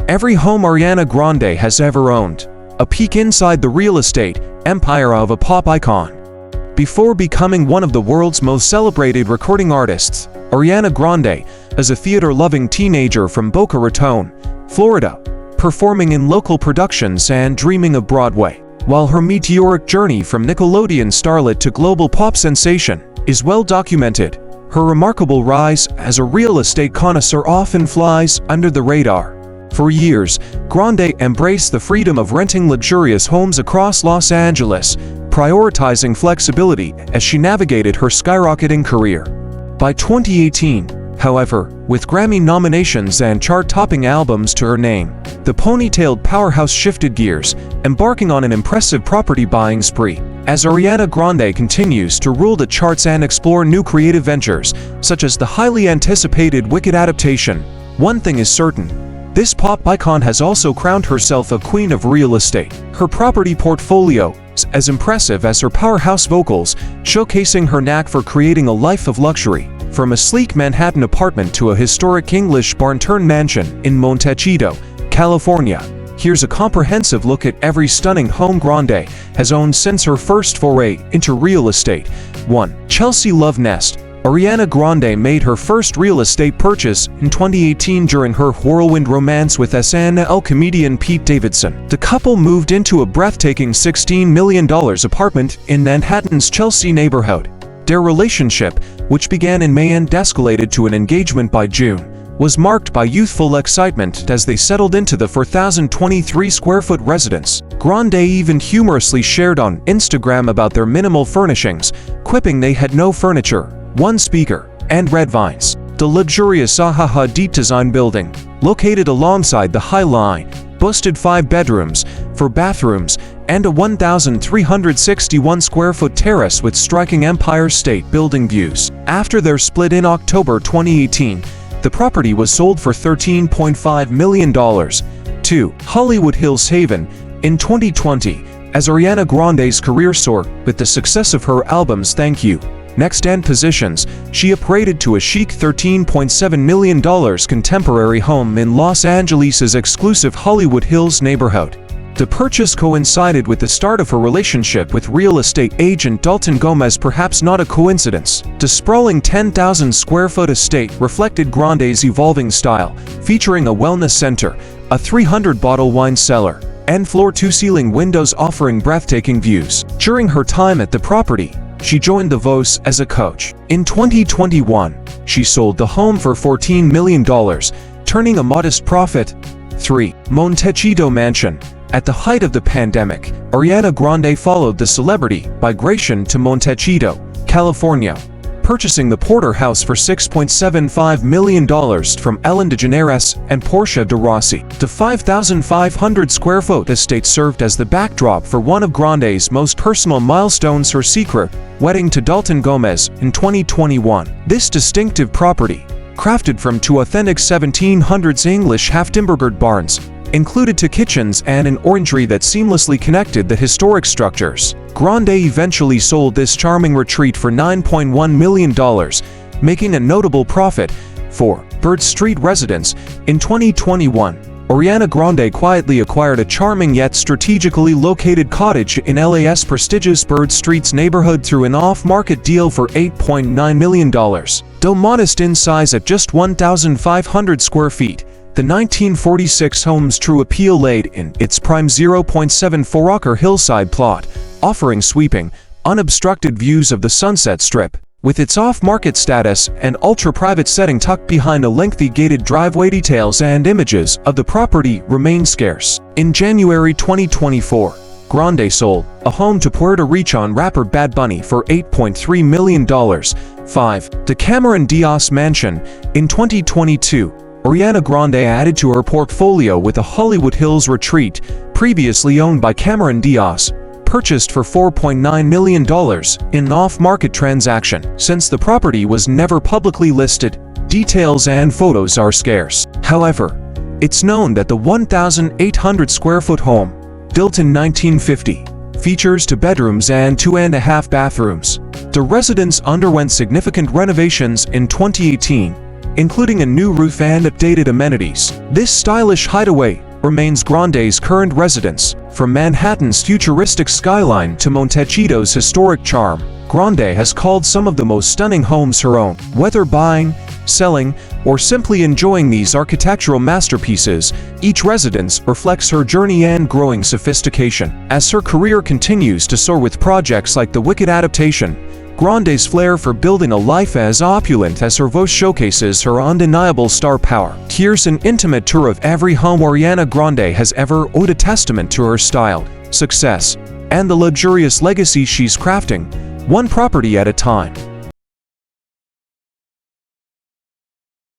Every home Ariana Grande has ever owned. A peek inside the real estate empire of a pop icon. Before becoming one of the world's most celebrated recording artists, Ariana Grande is a theater-loving teenager from Boca Raton, Florida, performing in local productions and dreaming of Broadway. While her meteoric journey from Nickelodeon starlet to global pop sensation is well documented, her remarkable rise as a real estate connoisseur often flies under the radar. For years, Grande embraced the freedom of renting luxurious homes across Los Angeles, prioritizing flexibility as she navigated her skyrocketing career. By 2018, however, with Grammy nominations and chart-topping albums to her name, the ponytailed powerhouse shifted gears, embarking on an impressive property buying spree. As Ariana Grande continues to rule the charts and explore new creative ventures, such as the highly anticipated Wicked adaptation, one thing is certain: this pop icon has also crowned herself a queen of real estate. Her property portfolio is as impressive as her powerhouse vocals, showcasing her knack for creating a life of luxury. From a sleek Manhattan apartment to a historic English barn-turned mansion in Montecito, California, here's a comprehensive look at every stunning home Grande has owned since her first foray into real estate. 1. Chelsea Love Nest. Ariana Grande made her first real estate purchase in 2018 during her whirlwind romance with SNL comedian Pete Davidson. The couple moved into a breathtaking $16 million apartment in Manhattan's Chelsea neighborhood. Their relationship, which began in May and escalated to an engagement by June, was marked by youthful excitement as they settled into the 4,023-square-foot residence. Grande even humorously shared on Instagram about their minimal furnishings, quipping they had no furniture, one speaker, and red vines. The luxurious Zaha Hadid design building, located alongside the High Line, boasted 5 bedrooms, 4 bathrooms, and a 1,361-square-foot terrace with striking Empire State Building views. After their split in October 2018, the property was sold for $13.5 million. 2. Hollywood Hills Haven. In 2020, as Ariana Grande's career soared with the success of her albums Thank You, Next and Positions, she upgraded to a chic $13.7 million contemporary home in Los Angeles' exclusive Hollywood Hills neighborhood. The purchase coincided with the start of her relationship with real estate agent Dalton Gomez, perhaps not a coincidence. The sprawling 10,000-square-foot estate reflected Grande's evolving style, featuring a wellness center, a 300-bottle wine cellar, and floor-to-ceiling windows offering breathtaking views. During her time at the property, she joined The Voice as a coach. In 2021, she sold the home for $14 million, turning a modest profit. 3. Montecito Mansion. At the height of the pandemic, Ariana Grande followed the celebrity migration to Montecito, California, purchasing the Porter House for $6.75 million from Ellen DeGeneres and Portia de Rossi. The 5,500-square-foot estate served as the backdrop for one of Grande's most personal milestones, her secret wedding to Dalton Gomez in 2021. This distinctive property, crafted from 2 authentic 1700s English half-timbered barns, included 2 kitchens and an orangery that seamlessly connected the historic structures. Grande eventually sold this charming retreat for $9.1 million, making a notable profit. 4. Bird Street Residence. In 2021, Ariana Grande quietly acquired a charming yet strategically located cottage in LA's prestigious Bird Street's neighborhood through an off-market deal for $8.9 million. Though modest in size at just 1,500 square feet, the 1946 home's true appeal laid in its prime 0.74-acre hillside plot, offering sweeping, unobstructed views of the Sunset Strip. With its off-market status and ultra-private setting tucked behind a lengthy gated driveway, details and images of the property remain scarce. In January 2024, Grande sold a home to Puerto Rican rapper Bad Bunny for $8.3 million. 5. The Cameron Diaz Mansion. In 2022, Ariana Grande added to her portfolio with a Hollywood Hills retreat, previously owned by Cameron Diaz, purchased for $4.9 million in an off-market transaction. Since the property was never publicly listed, details and photos are scarce. However, it's known that the 1,800-square-foot home, built in 1950, features 2 bedrooms and 2.5 bathrooms. The residence underwent significant renovations in 2018, including a new roof and updated amenities. This stylish hideaway remains Grande's current residence. From Manhattan's futuristic skyline to Montecito's historic charm, Grande has called some of the most stunning homes her own. Whether buying, selling, or simply enjoying these architectural masterpieces, each residence reflects her journey and growing sophistication. As her career continues to soar with projects like the Wicked adaptation, Grande's flair for building a life as opulent as her voice showcases her undeniable star power. Here's an intimate tour of every home Ariana Grande has ever owned, a testament to her style, success, and the luxurious legacy she's crafting, one property at a time.